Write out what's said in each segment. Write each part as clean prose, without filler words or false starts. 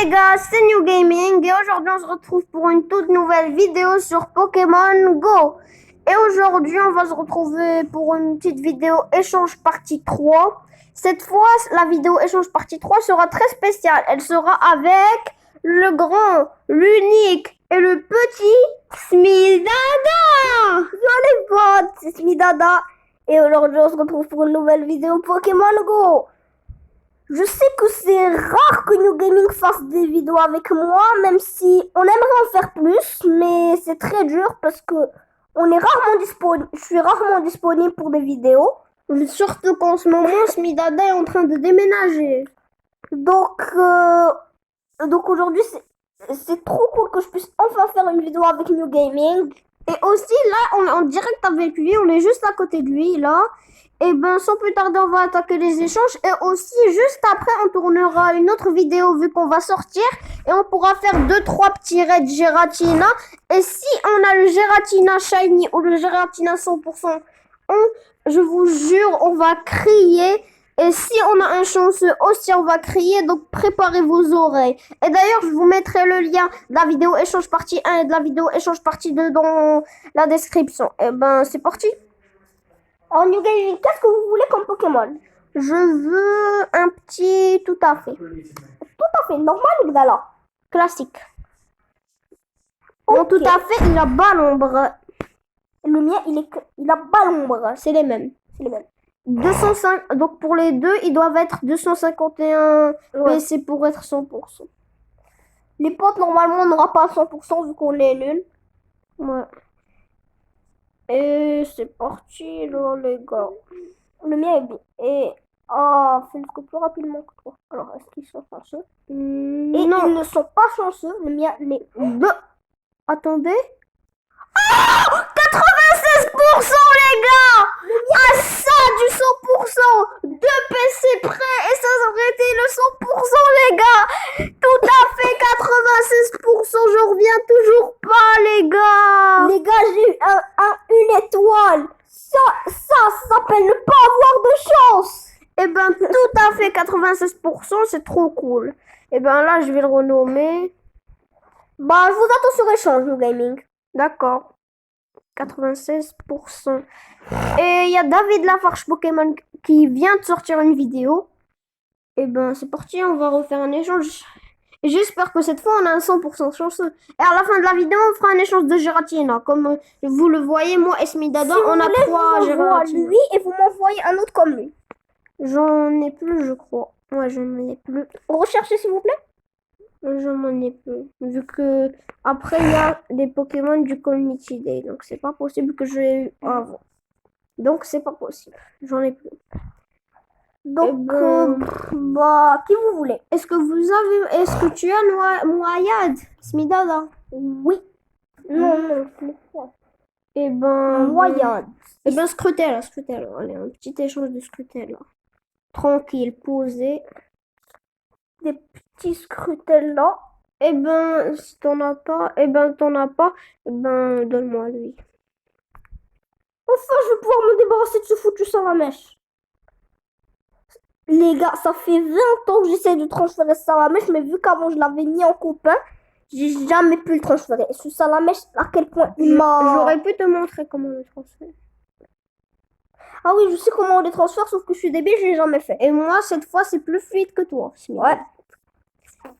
les gars, c'est New Gaming et aujourd'hui on se retrouve pour une toute nouvelle vidéo sur Pokémon Go. Et aujourd'hui on va se retrouver pour une petite vidéo échange partie 3. Cette fois, la vidéo échange partie 3 sera très spéciale. Elle sera avec le grand, l'unique et le petit Smidada. Yo les potes, c'est Smidada. Et aujourd'hui on se retrouve pour une nouvelle vidéo Pokémon Go. Je sais que c'est rare que New Gaming fasse des vidéos avec moi, même si on aimerait en faire plus, mais c'est très dur parce que on est rarement disponible. Je suis rarement disponible pour des vidéos. Surtout qu'en ce moment, Smidada est en train de déménager. Donc aujourd'hui, c'est trop cool que je puisse enfin faire une vidéo avec New Gaming. Et aussi, là, on est en direct avec lui, on est juste à côté de lui, là. Et ben, sans plus tarder, on va attaquer les échanges. Et aussi, juste après, on tournera une autre vidéo vu qu'on va sortir. Et on pourra faire 2-3 petits raids Giratina. Et si on a le Giratina Shiny ou le Giratina 100%, je vous jure, on va crier. Et si on a un chanceux aussi, on va crier. Donc, préparez vos oreilles. Et d'ailleurs, je vous mettrai le lien de la vidéo échange partie 1 et de la vidéo échange partie 2 dans la description. Et ben, c'est parti. Alors, New Gaming, qu'est-ce que vous voulez comme Pokémon? Je veux un petit tout à fait. Tout à fait, normal ou Gdala? Classique. Okay. Non, tout à fait, il a Balombre. Le mien, il a Balombre. C'est les mêmes. 205, donc pour les deux, ils doivent être 251 PC pour être 100%. Les potes, normalement, on n'aura pas 100% vu qu'on est nul. Ouais. Et c'est parti, là, les gars. Le mien est bien. Et fais le plus rapidement que toi. Alors, est-ce qu'ils sont chanceux? Et non, ils ne sont pas chanceux. Le mien, les deux. Attendez. Oh 96% les gars. Ah ça, du 100%. 2 PC prêts et ça aurait été le 100% les gars. Tout à fait 96%. Je reviens toujours pas les gars. Les gars, j'ai eu une étoile. Ça s'appelle ne pas avoir de chance. Eh ben tout à fait 96%, c'est trop cool. Eh ben là, je vais le renommer. Bah, je vous attends sur échange, New Gaming. D'accord. 96%. Et il y a David Lafarge Pokémon qui vient de sortir une vidéo. Et ben c'est parti, on va refaire un échange. Et j'espère que cette fois on a un 100% chanceux. Et à la fin de la vidéo, on fera un échange de Giratina. Comme vous le voyez, moi et Smidada, si on a 3 Giratina. Lui et vous m'envoyez un autre comme lui. J'en ai plus, je crois. Ouais, j'en ai plus. Recherchez s'il vous plaît. Je m'en ai plus. Vu que après il y a des Pokémon du Community Day. Donc c'est pas possible que je l'ai eu avant. Donc c'est pas possible. J'en ai plus. Donc bah qui vous voulez? Est-ce que tu as Noyade, Smidada? Oui. Non. Et ben Noyade. Et ben Scrutel. Allez, un petit échange de Scrutel là. Tranquille, posé. Des petits Scrutel là. Eh ben, si t'en as pas, donne-moi lui. Enfin, je vais pouvoir me débarrasser de ce foutu Salamèche. Les gars, ça fait 20 ans que j'essaie de transférer ce Salamèche, mais vu qu'avant je l'avais mis en copain, j'ai jamais pu le transférer. Et ce Salamèche, à quel point il m'a... J'aurais pu te montrer comment le transférer. Ah oui, je sais comment on les transfère, sauf que je suis débile, je l'ai jamais fait. Et moi, cette fois, c'est plus fluide que toi. Ouais.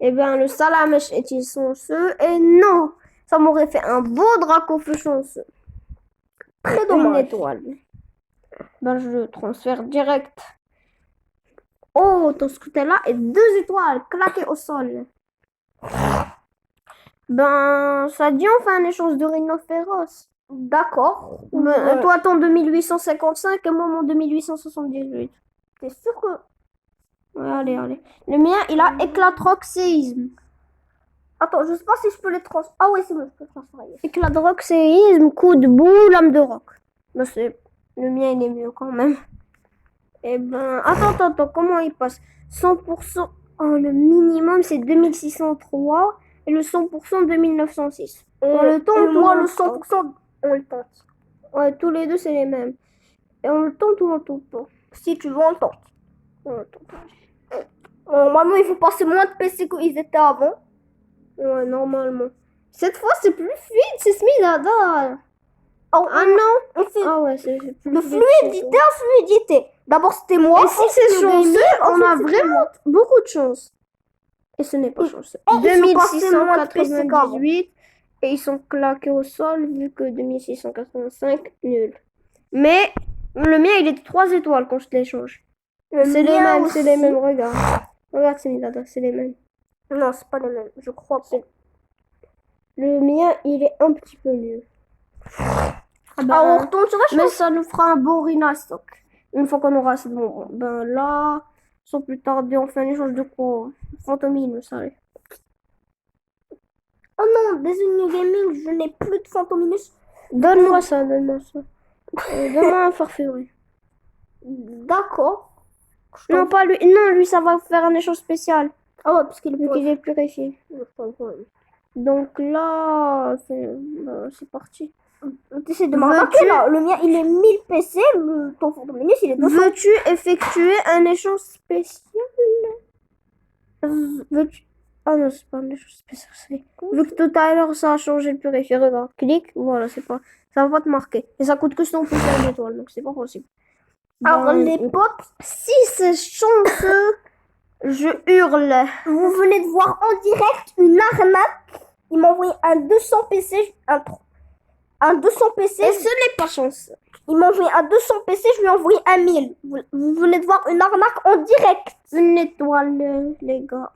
Eh bien, le Salamèche est-il chanceux? Et non, ça m'aurait fait un beau Dracofeu chanceux. Très dommage. Une étoile. Ben, je le transfère direct. Oh, ton scooter là est 2 étoiles claquées au sol. Ben, ça dit on fait un échange de rhinophéros. D'accord. Ben, toi, ton 2855 et moi, mon 2878. T'es sûr que... Ouais, allez. Le mien, il a éclatroxéisme. Attends, je sais pas si je peux les transférer. Ah oui, c'est bon, je peux transférer. Éclatroxéisme, coup de boue, lame de roc. Ben, le mien, il est mieux quand même. Eh ben, attends, comment il passe? 100%, le minimum, c'est 2603 et le 100%, 2906. On le tente ou moi, le 100%, on le tente. Ouais, tous les deux, c'est les mêmes. Et on le tente ou on le tente pas? Si tu veux, on le tente. On le tente. Normalement, ils vont passer moins de PC qu'ils étaient avant. Ouais, normalement. Cette fois, c'est plus fluide, c'est Smidada. Oh, Ah non. on fait Ah ouais, c'est plus de fluide. fluidité en fluidité. D'abord, c'était moi. Et si c'est ensuite, New chanceux, Gaming, on a ensuite, c'était vraiment moi. beaucoup de chance. Et ce n'est pas Et- chanceux. et ils sont passés moins de PC qu'avant. 2698 et ils sont claqués au sol vu que 2685, nul. Mais le mien, il est 3 étoiles quand je te l'échange. C'est les mien mêmes, c'est les aussi. mêmes, regarde. Regarde, Smidada, c'est les mêmes. Non, c'est pas le même, je crois pas. Le mien, il est un petit peu mieux. Ah, on retourne sur la Mais chose. ça nous fera un bon Rina stock. Une fois qu'on aura assez de bonbons. Ben là, sans plus tarder, on fait un échange de quoi? Fantomine, ça y est. Oh non, désolé New Gaming, je n'ai plus de Fantominus. Donne-moi ça, donne-moi ça. Donne-moi un farfelu. D'accord. Non, pas lui. Non, lui, ça va faire un échange spécial. Ah ouais, parce qu'il est Vu qu'il est purifié. plus. Donc là, c'est parti. T'essaies de m'arnaquer là. Le mien, il est 1000 PC. Ton Fantominus, il est 200. Veux-tu effectuer un échange spécial? Veux-tu... Ah non, c'est pas un échange spécial. Vu que tout à l'heure, ça a changé le purifié. Regarde, clique. Voilà, c'est pas... Ça va pas te marquer. Et ça coûte que 100 plus d'étoiles, donc c'est pas possible. Alors les potes, Si c'est chanceux, je hurle. vous venez de voir en direct une arnaque. Il m'a envoyé un 200 PC, un 200 PC. Et ce n'est pas chanceux. Il m'a envoyé un 200 PC, je lui ai envoyé un 1000. Vous venez de voir une arnaque en direct. Une étoile, les gars.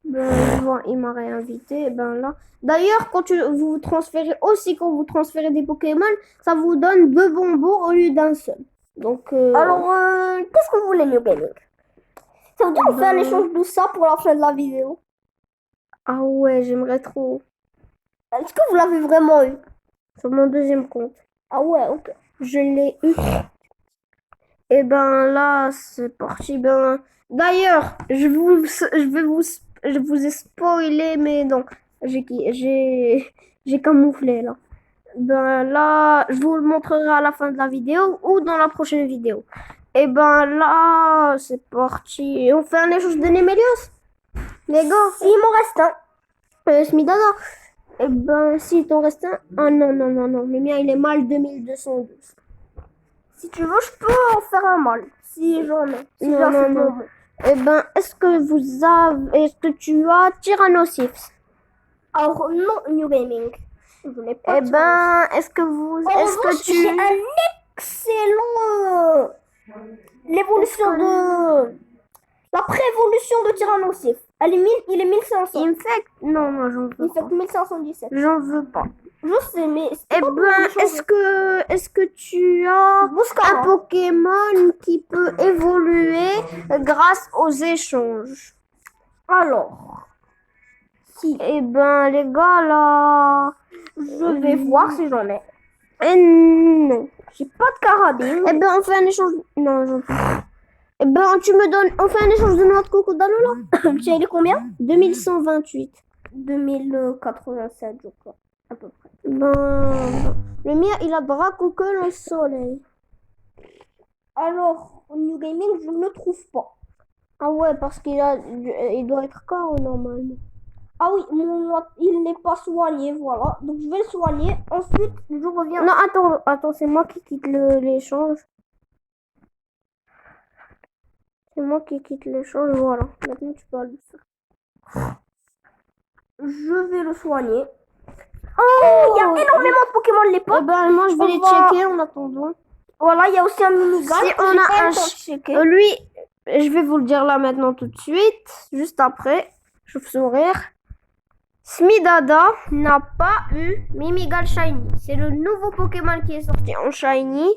Ben, bon, il m'a réinvité. Ben là. D'ailleurs, quand vous transférez aussi, quand vous transférez des Pokémon, ça vous donne 2 bonbons au lieu d'un seul. Donc, Alors, qu'est-ce que vous voulez, New Gaming? Ça veut dire qu'on fait un échange de ça pour la fin de la vidéo. Ah ouais, j'aimerais trop. Est-ce que vous l'avez vraiment eu? Sur mon deuxième compte. Ah ouais, ok. Je l'ai eu. Et ben là, c'est parti. Ben, d'ailleurs, je vous ai spoilé, mais non, j'ai camouflé là. Ben là, je vous le montrerai à la fin de la vidéo ou dans la prochaine vidéo. Et ben là, c'est parti. On fait un échange de Némélios, les gars. Il m'en reste un. Smidada. Et ben, si il t'en reste un. Ah non, non, non, non. Le mien, il est mal 2212. Si tu veux, je peux en faire un mal. Si j'en ai. Si Non, j'ai assez non, de non. bonbons. Eh ben, est-ce que tu as Tyrannosifs? Alors, non, New Gaming. Je n'ai pas Eh de ben, est-ce que tu... j'ai un excellent... l'évolution de... La prévolution de Tyrannosif. Il est 1500. Infect? Non, non, j'en veux Il fait pas. 1517. J'en veux pas. Je sais, mais... Eh ben, est-ce que tu as un Pokémon qui peut évoluer grâce aux échanges? Alors, Si. Eh ben, les gars, là... je vais voir si j'en ai. Non. J'ai pas de carabine. Eh ben, on fait un échange... Non, j'en peux pas. Eh ben, tu me donnes... On fait un échange de noix de coco là? Tu sais, il est combien? 2128. 2087, je crois. À peu près. Ben, le mien, il a Dracoquel au soleil. Alors, au New Gaming, je ne le trouve pas. Ah ouais, parce il doit être KO normalement. Ah oui, il n'est pas soigné, voilà. Donc, je vais le soigner. Ensuite, je reviens. Non, attends, c'est moi qui quitte l'échange. C'est moi qui quitte l'échange, voilà. Maintenant, tu peux le faire. Je vais le soigner. Oh, il y a énormément de Pokémon les potes. Eh ben, moi, je vais les checker en attendant. Voilà, il y a aussi un minigun. Si on a un... lui, je vais vous le dire là maintenant tout de suite. Juste après, chauve-sourire. Smidada n'a pas eu Mimigal Shiny. C'est le nouveau Pokémon qui est sorti en Shiny.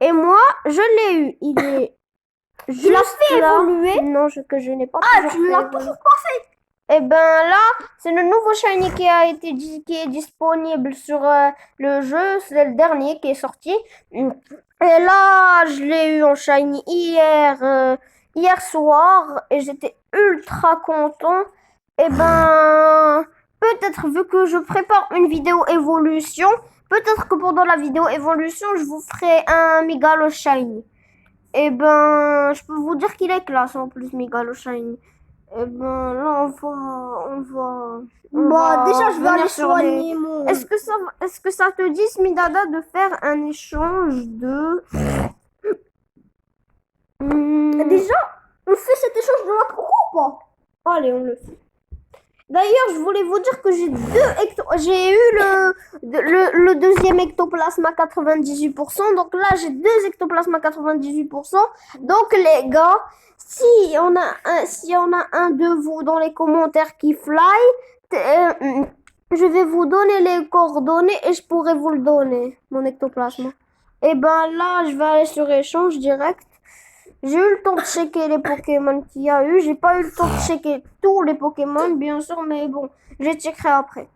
Et moi, je l'ai eu. Il est Tu l'as fait évoluer? Non, que je n'ai pas. Ah, tu l'as toujours pas fait? Et ben là, c'est le nouveau Shiny qui est disponible sur le jeu. C'est le dernier qui est sorti. Et là, je l'ai eu en Shiny hier soir. Et j'étais ultra content. Et ben, peut-être vu que je prépare une vidéo évolution, peut-être que pendant la vidéo évolution, je vous ferai un Migalo Shiny. Eh ben, je peux vous dire qu'il est classe en plus, Migalo Shiny. Eh ben, là, on va déjà, je vais venir aller sur les- soigner mon... Est-ce que ça te dit, Smidada, de faire un échange de... Déjà, on fait cet échange de notre groupe ou pas? Allez, on le fait. D'ailleurs, je voulais vous dire que j'ai eu le deuxième ectoplasme à 98%. Donc là, j'ai 2 ectoplasmes à 98%. Donc les gars, si on a un de vous dans les commentaires qui fly, je vais vous donner les coordonnées et je pourrai vous le donner, mon ectoplasme. Et ben là, je vais aller sur échange direct. J'ai eu le temps de checker les Pokémon qu'il y a eu. J'ai pas eu le temps de checker tous les Pokémon, bien sûr, mais bon, je checkerai après.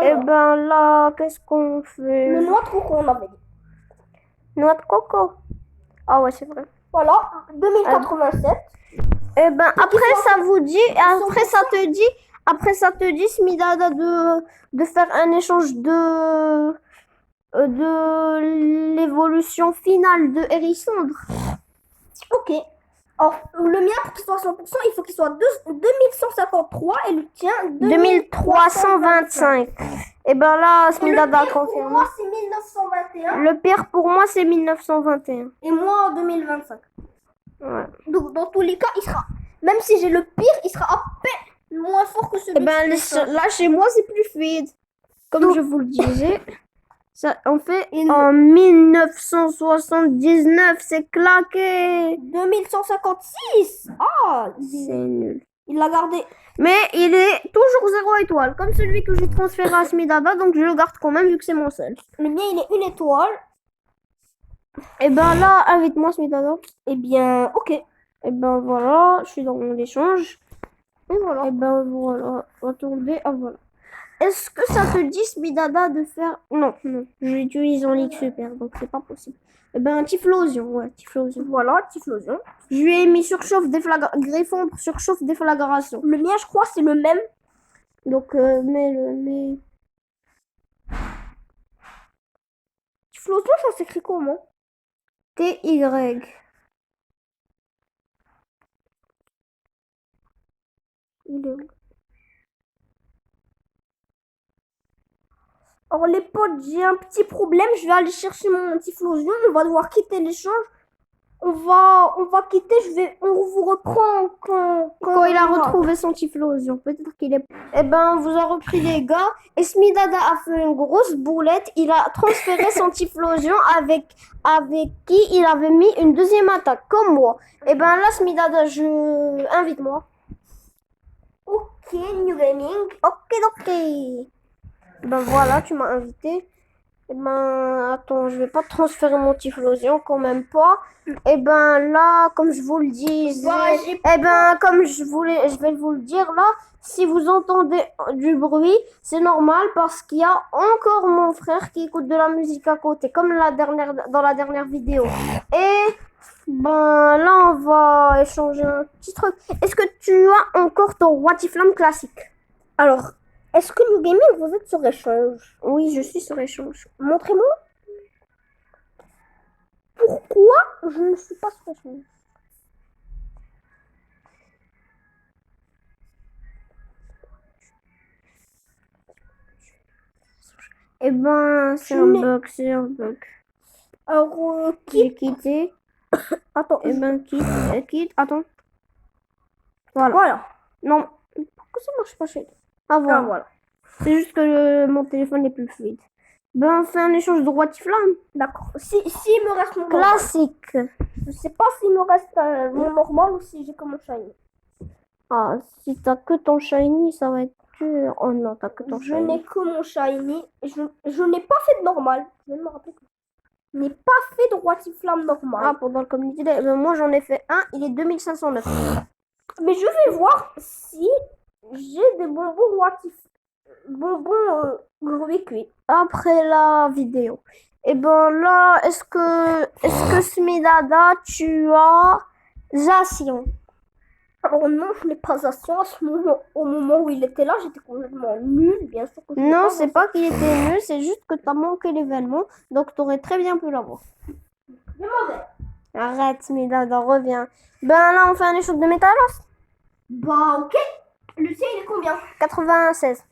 Et ben là, qu'est-ce qu'on fait? Le noix de coco, on avait dit. Noix de coco. Ah ouais, c'est vrai. Voilà, 2087. Et ben après ça vous dit, après ça te dit, Smidada, de faire un échange de l'évolution finale de Hérissandre. Ok. Alors, le mien, pour qu'il soit à 100%, il faut qu'il soit 2153 et le tien, 2325. Et ben là, Smidada a Pour confirmé. moi, c'est 1921 Le pire pour moi, c'est 1921. et moi, en 2025. Ouais. Donc, dans tous les cas, il sera... Même si j'ai le pire, il sera à peine moins fort que celui Et ben là, chez moi, c'est plus fluide. Comme je vous le disais. Ça, en fait, en 1979, c'est claqué. 2156. Ah, C'est nul. il l'a gardé. Mais il est toujours 0 étoile, comme celui que j'ai transféré à Smidada, donc je le garde quand même vu que c'est mon seul. Le mien, il est 1 étoile. Et ben là, invite-moi Smidada. Eh bien, ok. Et ben voilà, je suis dans mon échange. Et voilà. Et ben voilà, attendez, ah voilà. Est-ce que ça te dit, Smidada, de faire... Non, j'utilise en Ligue Super, donc c'est pas possible. Eh ben, Typhlosion, ouais, Typhlosion. Voilà, Typhlosion. Je lui ai mis surchauffe, Greffon, surchauffe, déflagration. Le mien, je crois, c'est le même. Donc, mais... Typhlosion, ça s'écrit comment? T-Y. Il est où? Alors les potes, j'ai un petit problème. Je vais aller chercher mon Typhlosion. On va devoir quitter l'échange. On va quitter. On vous reprend Quand il a retrouvé son Typhlosion. Peut-être qu'il est... Eh ben, on vous a repris les gars. Et Smidada a fait une grosse boulette. Il a transféré son Typhlosion avec qui il avait mis une deuxième attaque, comme moi. Eh ben là, Smidada, invite-moi. Ok, New Gaming. Ok. Ben voilà, tu m'as invité. Eh ben, attends, je vais pas transférer mon Typhlosion, quand même pas. Eh ben là, comme je vous le disais, eh ben comme je vais vous le dire là, si vous entendez du bruit, c'est normal parce qu'il y a encore mon frère qui écoute de la musique à côté, comme dans la dernière vidéo. Et ben là, on va échanger un petit truc. Est-ce que tu as encore ton Watiflamme classique? Alors, est-ce que New Gaming, vous êtes sur échange? Oui, je suis sur échange. Montrez-moi. Pourquoi je ne suis pas sur échange? Eh ben, c'est un bug. Alors, J'ai quitté. Attends, Eh ben, quitte. Attends. Voilà. Non. Pourquoi ça marche pas chez toi? Ah, voilà. Voilà. C'est juste que mon téléphone est plus fluide. Ben, on fait un échange de Watiflamme. D'accord. Si il me reste mon normal. Classique. Je sais pas s'il me reste mon normal ou si j'ai que mon shiny. Ah, si t'as que ton shiny, ça va être dur. Oh non, t'as que ton Je shiny. n'ai que mon shiny. Je n'ai pas fait de normal. Je vais me rappeler. Je n'ai pas fait de Watiflamme normal. Ah, pendant le community day. Ben, moi, j'en ai fait un. Il est 2509. Mais je vais voir si j'ai des bonbons gruy cuit. Après la vidéo. Et ben là, est-ce que Smidada, tu as Zacian? Alors non, je n'ai pas Zacian. Au moment où il était là, j'étais complètement nulle, bien sûr. Que non, c'est pas qu'il était nul, c'est juste que t'as manqué l'événement, donc t'aurais très bien pu l'avoir. Je m'en vais. Arrête, Smidada, reviens. Ben là, on fait un échange de métallos. Bah, ok. Le tien, il est combien? 96.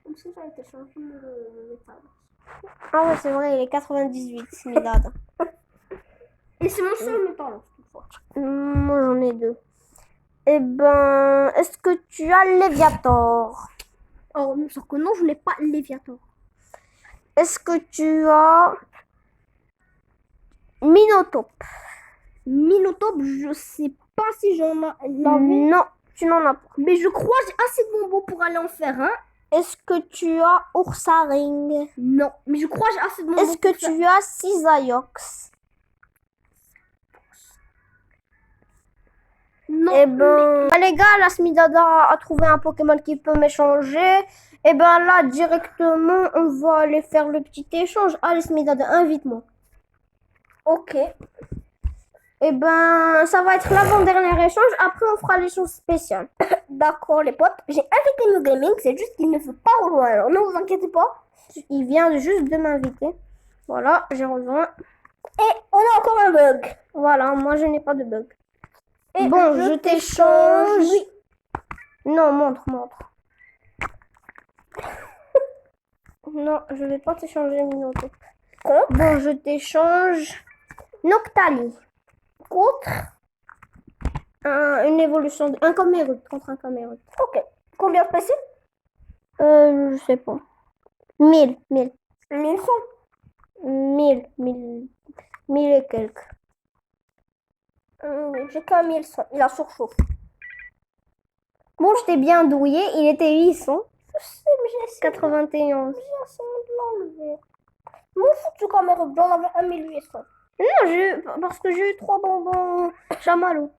Comme si j'avais été changer le métal. Ah ouais, c'est vrai, il est 98, Smidada. Et c'est mon seul métal, toutefois. Moi, j'en ai 2. Eh ben, est-ce que tu as Léviator? Oh, mais sauf que non, je n'ai pas Léviator. Est-ce que tu as Minotaure? Minotaure, je sais pas si j'en ai. Non, tu n'en as pas. Mais je crois que j'ai assez de bonbons pour aller en faire un. Est-ce que tu as Ursaring? Non, mais je crois que j'ai assez de bonbons. Est-ce que tu as Cisaiox? Non. Eh ben, les gars, la Smidada a trouvé un Pokémon qui peut m'échanger. Eh ben là, directement, on va aller faire le petit échange. Allez, Smidada, invite-moi. Ok. Eh ben, ça va être l'avant-dernier échange. Après, on fera l'échange spécial. D'accord, les potes. J'ai invité New Gaming, c'est juste qu'il ne veut pas rejoindre. Ne vous inquiétez pas. Il vient juste de m'inviter. Voilà, j'ai rejoint. Et on a encore un bug. Voilà, moi, je n'ai pas de bug. Et Bon, je t'échange. Oui. Non, montre. Non, je vais pas t'échanger Minotaure. Bon, je t'échange Noctali contre une évolution de un Cameroun contre un Cameroun. Ok. Combien de PC? Je sais pas. 1000 1100. 1000 et quelques. J'ai qu'un 1100. Il a surchauffé. Bon, je t'ai bien douillé, il était 800. Je sais, mais j'ai essayé. 91. J'ai essayé de l'enlever. M'en fous du caméra, j'en avais un 1800. Non, parce que j'ai eu 3 bonbons chamallows.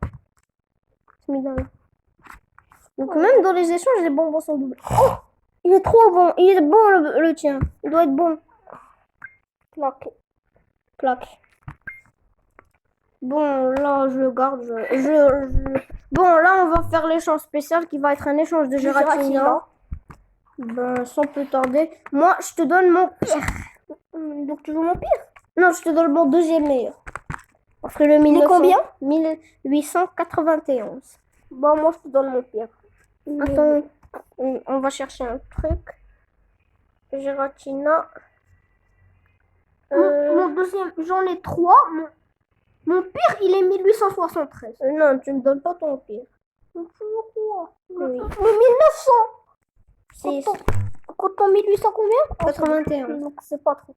Donc même dans les échanges, les bonbons sont doublés. Oh, il est trop bon. Il est bon le tien. Il doit être bon. Claque. Bon, là, je le garde. Bon, là, on va faire l'échange spécial qui va être un échange de Giratina. Ben, sans plus tarder. Moi, je te donne mon pire. Donc tu veux mon pire? Non, je te donne mon deuxième meilleur. Parce que le 1891. Bon, moi, je te donne mon pire. Attends, on va chercher un truc. Giratina. Mon deuxième, j'en ai 3. Mon pire, il est 1873. Non, tu me donnes pas ton pire. Donc, tu veux quoi? Oui. 1900. 6. Quand ton 1800 combien? 81. Donc c'est pas trop.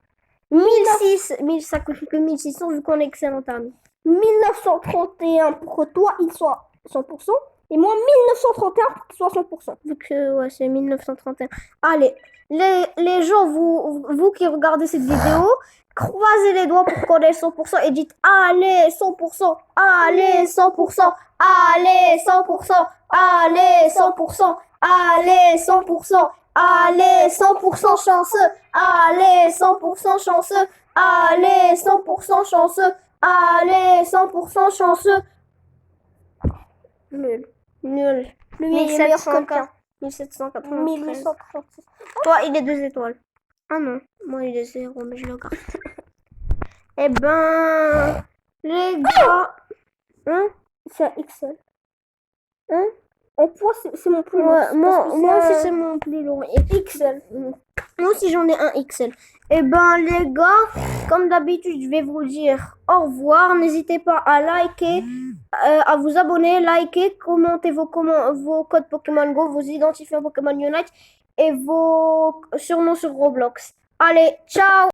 1006. Ça coûte que 1600 vu qu'on est excellent ami. 1931 pour que toi, il soit 100%. Et moi, 1931 pour qu'il soit 100%. Vu que ouais, c'est 1931. Allez, les gens, vous qui regardez cette vidéo, croisez les doigts pour qu'on ait 100% et dites allez 100%, allez 100%, allez 100%, allez 100%, allez 100%, allez 100% chanceux, allez 100% chanceux, allez 100% chanceux, allez 100% chanceux. Nul. Nul. Le mien est meilleur que le tien. 1793. 1836. Toi, il est 2 étoiles. Ah non, moi il est 0, mais je le garde. Eh ben, les gars. Hein? C'est un XL. Hein? En poids, c'est mon plus long. Ouais, moi aussi, c'est mon plus long. Et XL. moi aussi, j'en ai un XL. Eh ben, les gars, comme d'habitude, je vais vous dire au revoir. N'hésitez pas à liker, à vous abonner, liker, commenter vos codes Pokémon Go, vos identifiants Pokémon Unite et vos surnoms sur Roblox. Allez, ciao!